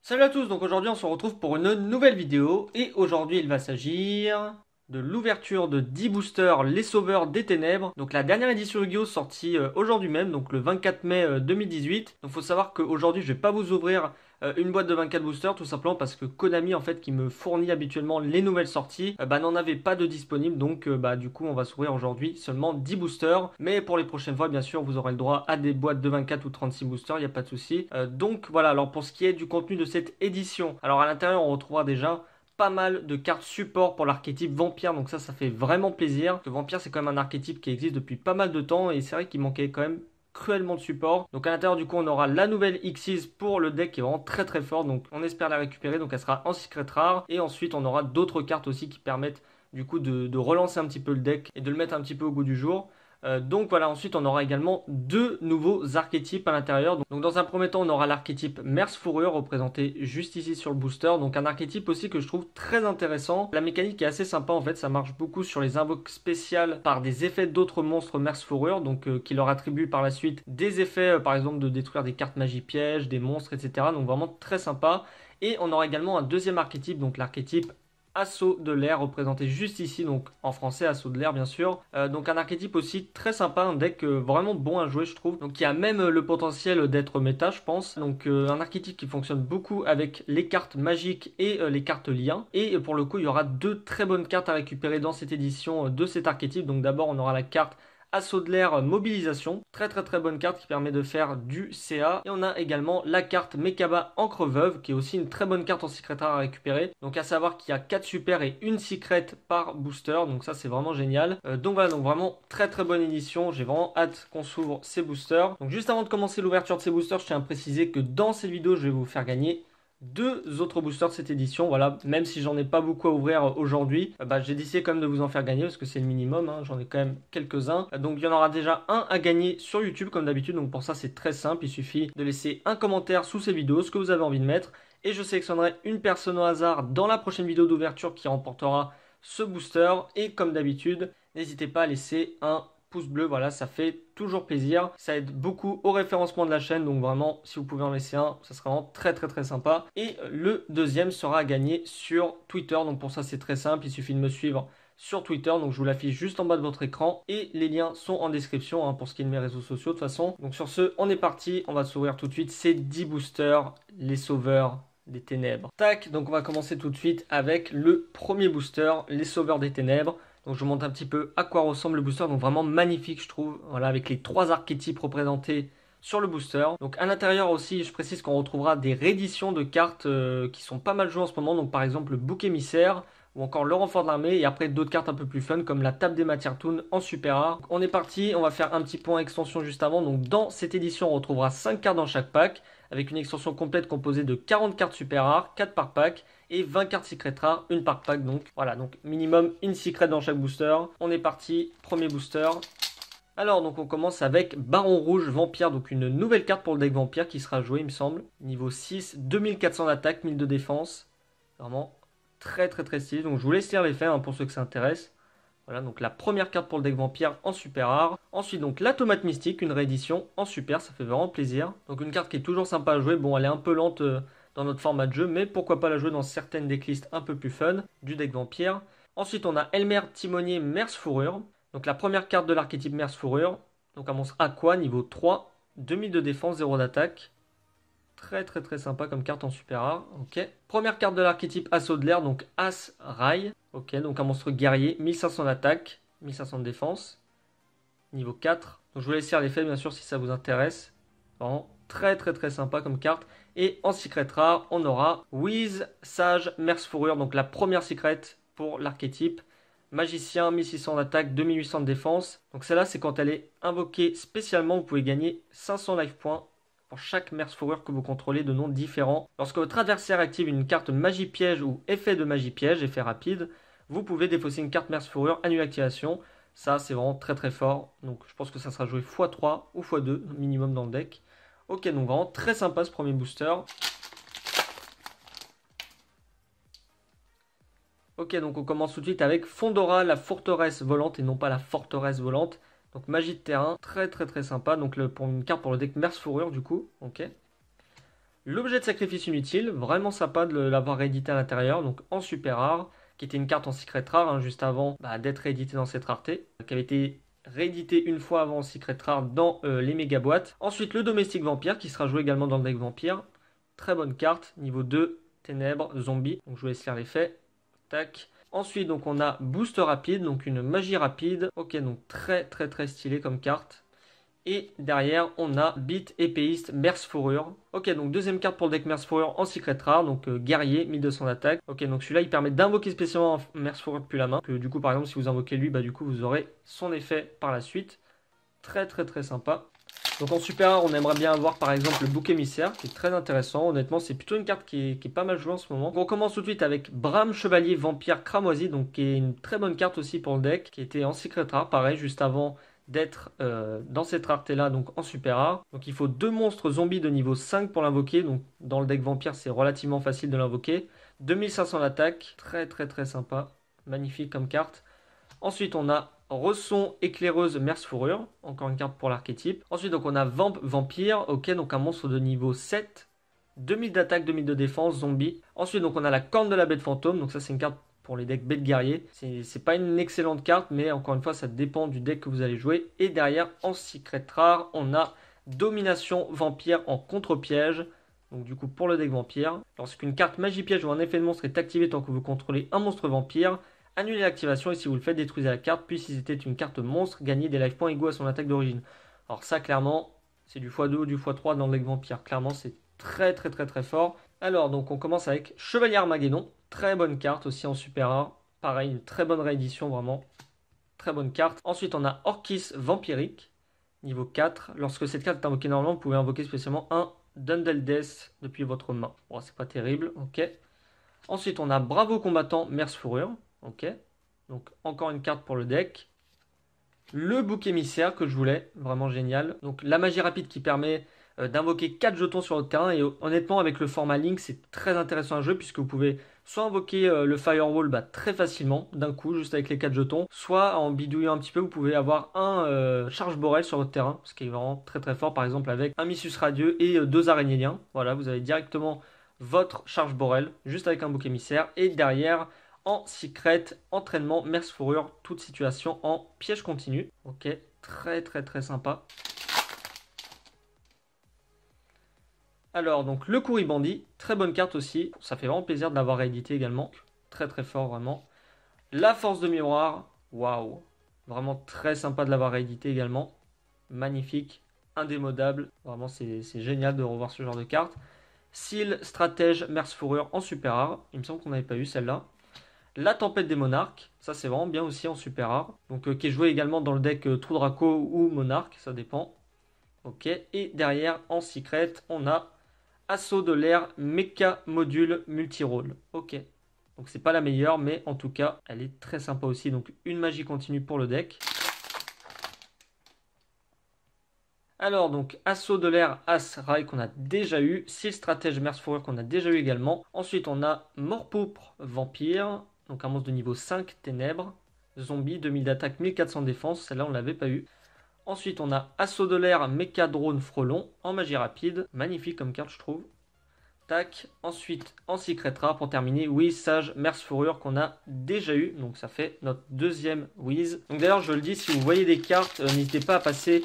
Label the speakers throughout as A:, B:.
A: Salut à tous, donc aujourd'hui on se retrouve pour une nouvelle vidéo et aujourd'hui il va s'agir de l'ouverture de 10 boosters Les Sauveurs des Ténèbres. Donc la dernière édition Yu-Gi-Oh sortie aujourd'hui même, donc le 24 mai 2018. Donc faut savoir qu'aujourd'hui je vais pas vous ouvrir une boîte de 24 boosters tout simplement parce que Konami en fait qui me fournit habituellement les nouvelles sorties n'en avait pas de disponible, donc du coup on va s'ouvrir aujourd'hui seulement 10 boosters, mais pour les prochaines fois bien sûr vous aurez le droit à des boîtes de 24 ou 36 boosters, il n'y a pas de souci. Donc voilà, alors pour ce qui est du contenu de cette édition, alors à l'intérieur on retrouvera déjà pas mal de cartes support pour l'archétype vampire, donc ça fait vraiment plaisir. Parce que vampire c'est quand même un archétype qui existe depuis pas mal de temps et c'est vrai qu'il manquait quand même cruellement de support. Donc à l'intérieur du coup on aura la nouvelle Xyz pour le deck qui est vraiment très fort, donc on espère la récupérer, donc elle sera en secret rare. Et ensuite on aura d'autres cartes aussi qui permettent du coup de relancer un petit peu le deck et de le mettre un petit peu au goût du jour. Donc voilà, ensuite on aura également deux nouveaux archétypes à l'intérieur. Donc dans un premier temps on aura l'archétype Merce Fourrure représenté juste ici sur le booster. Donc un archétype aussi que je trouve très intéressant. La mécanique est assez sympa en fait, ça marche beaucoup sur les invoques spéciales par des effets d'autres monstres Merce Fourrure. Donc qui leur attribuent par la suite des effets par exemple de détruire des cartes magie pièges, des monstres etc. Donc vraiment très sympa. Et on aura également un deuxième archétype, donc l'archétype Assaut de l'air représenté juste ici, donc en français Assaut de l'air bien sûr. Donc un archétype aussi très sympa, un deck vraiment bon à jouer je trouve. Donc qui a même le potentiel d'être méta je pense. Donc un archétype qui fonctionne beaucoup avec les cartes magiques et les cartes liens. Et pour le coup il y aura deux très bonnes cartes à récupérer dans cette édition de cet archétype. Donc d'abord on aura la carte Assaut de l'air mobilisation, très bonne carte qui permet de faire du CA. Et on a également la carte Mekaba encre veuve qui est aussi une très bonne carte en secret rare à récupérer. Donc à savoir qu'il y a 4 super et une secret par booster, donc ça c'est vraiment génial. Donc voilà, donc vraiment très bonne édition, j'ai vraiment hâte qu'on s'ouvre ces boosters. Donc juste avant de commencer l'ouverture de ces boosters, je tiens à préciser que dans cette vidéo je vais vous faire gagner deux autres boosters de cette édition. Voilà, même si j'en ai pas beaucoup à ouvrir aujourd'hui, j'ai décidé quand même de vous en faire gagner parce que c'est le minimum, hein. J'en ai quand même quelques-uns. Donc il y en aura déjà un à gagner sur YouTube comme d'habitude. Donc pour ça c'est très simple, il suffit de laisser un commentaire sous ces vidéos, ce que vous avez envie de mettre. Et je sélectionnerai une personne au hasard dans la prochaine vidéo d'ouverture qui remportera ce booster. Et comme d'habitude, n'hésitez pas à laisser un pouce bleu, voilà, ça fait toujours plaisir. Ça aide beaucoup au référencement de la chaîne, donc vraiment, si vous pouvez en laisser un, ça sera vraiment très sympa. Et le deuxième sera à gagner sur Twitter, donc pour ça c'est très simple, il suffit de me suivre sur Twitter, donc je vous l'affiche juste en bas de votre écran et les liens sont en description pour ce qui est de mes réseaux sociaux de toute façon. Donc sur ce, on est parti, on va s'ouvrir tout de suite ces 10 boosters, les sauveurs des ténèbres. Tac, donc on va commencer tout de suite avec le premier booster, les sauveurs des ténèbres. Donc je vous montre un petit peu à quoi ressemble le booster, donc vraiment magnifique je trouve, voilà, avec les trois archétypes représentés sur le booster. Donc à l'intérieur aussi, je précise qu'on retrouvera des rééditions de cartes qui sont pas mal jouées en ce moment, donc par exemple le bouc émissaire ou encore le renfort de l'armée, et après d'autres cartes un peu plus fun comme la table des matières toon en super rare. Donc, on est parti, on va faire un petit point extension juste avant. Donc dans cette édition, on retrouvera 5 cartes dans chaque pack, avec une extension complète composée de 40 cartes super rares, 4 par pack, et 20 cartes secret rares, une par pack. Donc voilà, donc minimum une secret dans chaque booster. On est parti, premier booster. Alors donc on commence avec Baron Rouge Vampire, donc une nouvelle carte pour le deck Vampire qui sera jouée il me semble. Niveau 6, 2400 d'attaque, 1000 de défense. Vraiment très stylé. Donc je vous laisse lire les faits pour ceux que ça intéresse. Voilà, donc la première carte pour le deck Vampire en super rare. Ensuite, donc la tomate mystique, une réédition en super, ça fait vraiment plaisir. Donc une carte qui est toujours sympa à jouer. Bon, elle est un peu lente dans notre format de jeu, mais pourquoi pas la jouer dans certaines decklists un peu plus fun du deck Vampire. Ensuite, on a Elmer Timonier Merce Fourrure. Donc la première carte de l'archétype Merce Fourrure. Donc un monstre aqua, niveau 3, 2000 de défense, 0 d'attaque. Très sympa comme carte en super rare. Ok. Première carte de l'archétype Assaut de l'air, donc As Rail. Ok, donc un monstre guerrier, 1500 d'attaque, 1500 de défense. Niveau 4. Donc je vous laisse lire les faits bien sûr si ça vous intéresse. Vraiment très sympa comme carte. Et en secret rare, on aura Wiz Sage Merce Fourrure, donc la première secret pour l'archétype. Magicien, 1600 d'attaque, 2800 de défense. Donc celle-là, c'est quand elle est invoquée spécialement, vous pouvez gagner 500 life points pour chaque Merce Fourrure que vous contrôlez de noms différents. Lorsque votre adversaire active une carte magie piège ou effet de magie piège, effet rapide, vous pouvez défausser une carte Merce Fourrure, annule activation. Ça, c'est vraiment très fort. Donc je pense que ça sera joué x3 ou x2 minimum dans le deck. Ok, donc vraiment très sympa ce premier booster. Ok, donc on commence tout de suite avec Fondora, la forteresse volante et non pas la forteresse volante. Donc magie de terrain, très sympa. Donc pour une carte pour le deck Merce Fourrure du coup. Ok. L'objet de sacrifice inutile, vraiment sympa de l'avoir réédité à l'intérieur, donc en super rare, qui était une carte en secret rare, hein, juste avant d'être réédité dans cette rareté, qui avait été réédité une fois avant en secret rare dans les méga boîtes. Ensuite, le domestique vampire, qui sera joué également dans le deck vampire. Très bonne carte, niveau 2, ténèbres, zombie, donc je vous laisse lire l'effet. Tac. Ensuite, donc on a boost rapide, donc une magie rapide. Ok, donc très stylé comme carte. Et derrière, on a Beat épéiste, Merce Fourrure. Ok, donc deuxième carte pour le deck Merce Fourrure en secret rare, donc guerrier, 1200 d'attaque. Ok, donc celui-là, il permet d'invoquer spécialement Merce Fourrure depuis la main. Que, du coup, par exemple, si vous invoquez lui, du coup, vous aurez son effet par la suite. Très sympa. Donc en super rare, on aimerait bien avoir par exemple le bouc émissaire, qui est très intéressant. Honnêtement, c'est plutôt une carte qui est pas mal jouée en ce moment. Donc on commence tout de suite avec Bram Chevalier Vampire Cramoisi, donc qui est une très bonne carte aussi pour le deck, qui était en secret rare, pareil, juste avant d'être dans cette rareté là, donc en super rare. Donc il faut 2 monstres zombies de niveau 5 pour l'invoquer, donc dans le deck vampire c'est relativement facile de l'invoquer. 2500 d'attaque, très sympa, magnifique comme carte. Ensuite on a Resson éclaireuse Merce Fourrure, encore une carte pour l'archétype. Ensuite donc on a Vamp Vampire, ok, donc un monstre de niveau 7. 2000 d'attaque, 2000 de défense, zombie. Ensuite donc on a la corne de la bête fantôme, donc ça c'est une carte pour les decks bêtes guerriers. C'est pas une excellente carte, mais encore une fois, ça dépend du deck que vous allez jouer. Et derrière, en secret rare, on a Domination Vampire en contre-piège. Donc du coup, pour le deck vampire, lorsqu'une carte magie piège ou un effet de monstre est activé tant que vous contrôlez un monstre vampire, annulez l'activation et si vous le faites, détruisez la carte. Puis si c'était une carte monstre, gagnez des life points égaux à son attaque d'origine. Alors ça, clairement, c'est du x2 ou du x3 dans le deck vampire. Clairement, c'est très fort. Alors, donc on commence avec Chevalier Armageddon. Très bonne carte aussi en super rare. Pareil, une très bonne réédition, vraiment. Très bonne carte. Ensuite, on a Orchis Vampirique, niveau 4. Lorsque cette carte est invoquée normalement, vous pouvez invoquer spécialement un Dundle Death depuis votre main. Bon, c'est pas terrible, ok. Ensuite, on a Bravo Combattant Merce Fourrure, ok. Donc, encore une carte pour le deck. Le bouc émissaire que je voulais, vraiment génial. Donc, la magie rapide qui permet d'invoquer 4 jetons sur votre terrain. Et honnêtement, avec le format Link, c'est très intéressant à jouer puisque vous pouvez soit invoquer le Firewall très facilement, d'un coup, juste avec les 4 jetons, soit en bidouillant un petit peu, vous pouvez avoir un Charge Borel sur votre terrain, ce qui est vraiment très fort, par exemple avec un Missus Radieux et 2 Araignéliens. Voilà, vous avez directement votre Charge Borel, juste avec un bouc émissaire. Et derrière, en secret, entraînement, Merce Fourrure, toute situation en piège continu. Ok, très sympa. Alors, donc le Courribandit, très bonne carte aussi. Ça fait vraiment plaisir de l'avoir réédité également. Très fort, vraiment. La Force de Miroir, waouh. Vraiment très sympa de l'avoir réédité également. Magnifique, indémodable. Vraiment, c'est génial de revoir ce genre de carte. Seal, Stratège, Merce Fourrure en super rare. Il me semble qu'on n'avait pas eu celle-là. La Tempête des Monarques, ça c'est vraiment bien aussi en super rare. Donc qui est joué également dans le deck Trou Draco ou Monarque, ça dépend. Ok, et derrière en secret, on a Assaut de l'air, Mecha Module Multirole. Ok. Donc c'est pas la meilleure, mais en tout cas, elle est très sympa aussi. Donc une magie continue pour le deck. Alors donc Assaut de l'air, As Rai qu'on a déjà eu. Seal Stratège, Merce Fourrure qu'on a déjà eu également. Ensuite on a Mortpourpre Vampire. Donc un monstre de niveau 5, Ténèbres. Zombie, 2000 d'attaque, 1400 de défense. Celle-là on l'avait pas eu. Ensuite, on a Assaut de l'air, Mecha Drone Frelon en magie rapide. Magnifique comme carte, je trouve. Tac. Ensuite, en secret rare pour terminer, Wiz Sage Merce Fourrure qu'on a déjà eu. Donc, ça fait notre deuxième Wiz. Donc, d'ailleurs, je le dis, si vous voyez des cartes, n'hésitez pas à passer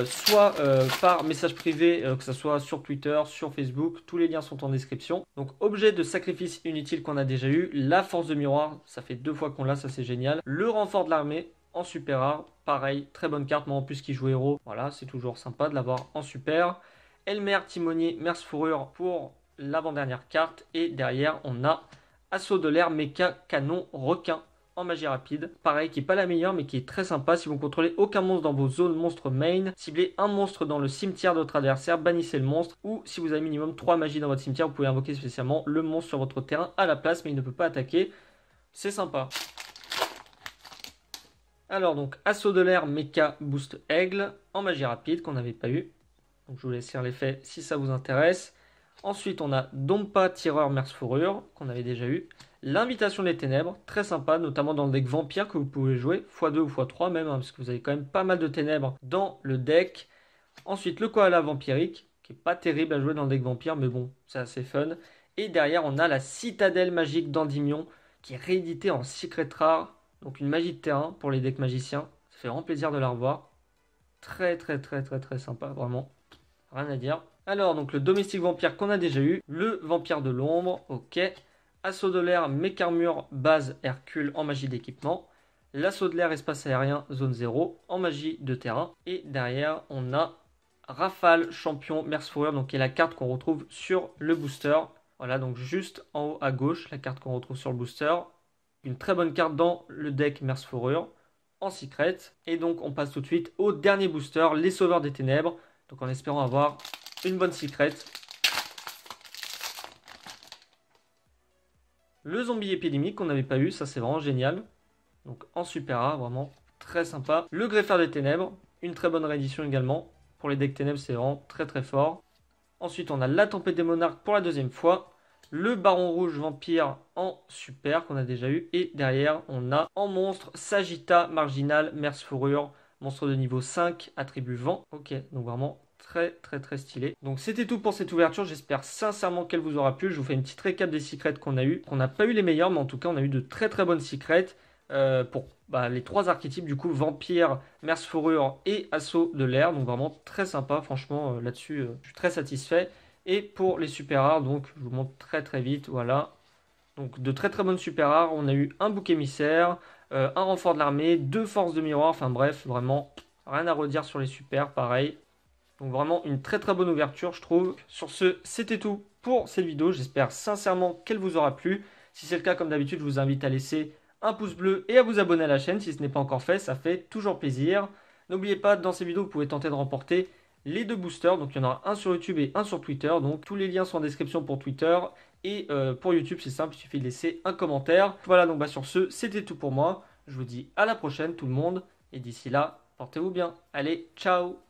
A: soit par message privé, que ce soit sur Twitter, sur Facebook. Tous les liens sont en description. Donc, objet de sacrifice inutile qu'on a déjà eu. La Force de Miroir, ça fait 2 fois qu'on l'a, ça c'est génial. Le renfort de l'armée. En super rare, pareil, très bonne carte, mais en plus qui joue héros, voilà, c'est toujours sympa de l'avoir en super. Elmer, Timonier, Merce Fourrure pour l'avant-dernière carte. Et derrière, on a Assaut de l'air, Mecha, Canon, Requin en magie rapide. Pareil, qui n'est pas la meilleure, mais qui est très sympa. Si vous ne contrôlez aucun monstre dans vos zones monstres main, ciblez un monstre dans le cimetière de votre adversaire, bannissez le monstre. Ou si vous avez minimum 3 magies dans votre cimetière, vous pouvez invoquer spécialement le monstre sur votre terrain à la place, mais il ne peut pas attaquer. C'est sympa. Alors donc, Assaut de l'air, Mecha, Boost Aigle, en magie rapide, qu'on n'avait pas eu. Donc je vous laisse lire l'effet si ça vous intéresse. Ensuite, on a Dompa, Tireur, Merce Fourrure, qu'on avait déjà eu. L'Invitation des Ténèbres, très sympa, notamment dans le deck Vampire que vous pouvez jouer, x2 ou x3 même, parce que vous avez quand même pas mal de ténèbres dans le deck. Ensuite, le Koala Vampirique, qui est pas terrible à jouer dans le deck vampire, mais bon, c'est assez fun. Et derrière, on a la citadelle magique d'Endymion, qui est rééditée en secret rare. Donc une magie de terrain pour les decks magiciens. Ça fait vraiment plaisir de la revoir. Très très très très très sympa, vraiment. Rien à dire. Alors, donc le domestique vampire qu'on a déjà eu. Le vampire de l'ombre, ok. Assaut de l'air, mécarmure, base, Hercule en magie d'équipement. L'assaut de l'air, espace aérien, zone 0 en magie de terrain. Et derrière, on a Rafale, champion, Mercefourrure, donc qui est la carte qu'on retrouve sur le booster. Voilà, donc juste en haut à gauche, la carte qu'on retrouve sur le booster. Une très bonne carte dans le deck Mercefourrure en secret. Et donc on passe tout de suite au dernier booster, les Sauveurs des Ténèbres. Donc en espérant avoir une bonne secret. Le zombie épidémique qu'on n'avait pas eu, ça c'est vraiment génial. Donc en super rare, vraiment très sympa. Le greffeur des ténèbres, une très bonne réédition également. Pour les decks ténèbres, c'est vraiment très très fort. Ensuite, on a la tempête des monarques pour la deuxième fois. Le baron rouge vampire en super qu'on a déjà eu. Et derrière, on a en monstre Sagitta, marginal, Mercefourrure, monstre de niveau 5, attribut vent. Ok, donc vraiment très très très stylé. Donc c'était tout pour cette ouverture. J'espère sincèrement qu'elle vous aura plu. Je vous fais une petite récap des secrets qu'on a eu. On n'a pas eu les meilleurs, mais en tout cas, on a eu de très très bonnes secrets. Pour les trois archétypes du coup vampire, Mercefourrure et assaut de l'air, donc vraiment très sympa franchement là-dessus je suis très satisfait. Et pour les super rares, donc je vous montre très très vite, voilà, donc de très très bonnes super rares. On a eu un bouc émissaire, un renfort de l'armée, deux forces de miroir, enfin bref, vraiment rien à redire sur les super, pareil. Donc vraiment une très très bonne ouverture je trouve. Sur ce, c'était tout pour cette vidéo, j'espère sincèrement qu'elle vous aura plu. Si c'est le cas, comme d'habitude, je vous invite à laisser un pouce bleu et à vous abonner à la chaîne si ce n'est pas encore fait, ça fait toujours plaisir. N'oubliez pas, dans ces vidéos, vous pouvez tenter de remporter les deux boosters. Donc il y en aura un sur YouTube et un sur Twitter. Donc tous les liens sont en description pour Twitter. Et pour YouTube, c'est simple, il suffit de laisser un commentaire. Voilà, donc sur ce, c'était tout pour moi. Je vous dis à la prochaine tout le monde. Et d'ici là, portez-vous bien. Allez, ciao!